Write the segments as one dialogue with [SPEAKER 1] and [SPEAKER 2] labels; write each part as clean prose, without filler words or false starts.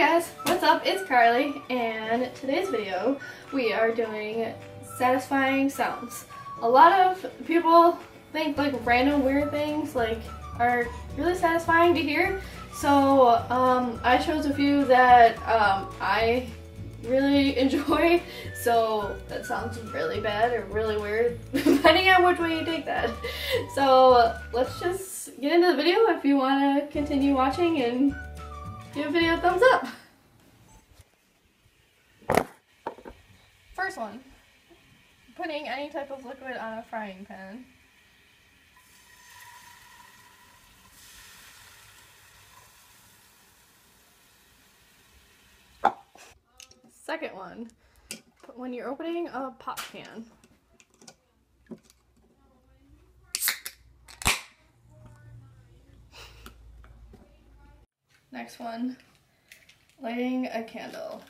[SPEAKER 1] guys, what's up? It's Carly, and today's video we are doing satisfying sounds. A lot of people think like random weird things like are really satisfying to hear, so I chose a few that I really enjoy. So that sounds really bad or really weird depending on which way you take that. So let's just get into the video. If you want to continue watching, and give a video a thumbs up. First one, putting any type of liquid on a frying pan. Second one, when you're opening a pop can. Next one, lighting a candle.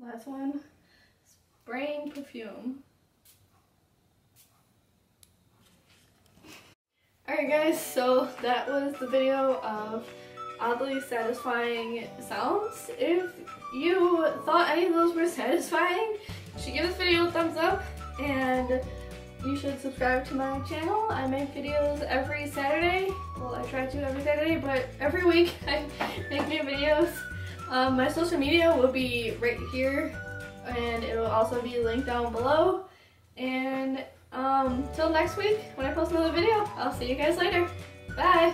[SPEAKER 1] Last one, spraying perfume. Alright guys, so that was the video of oddly satisfying sounds. If you thought any of those were satisfying, you should give this video a thumbs up, and you should subscribe to my channel. I make videos every Saturday. Well, I try to every Saturday, but every week I make new videos. My social media will be right here, and it will also be linked down below. And till next week when I post another video, I'll see you guys later. Bye!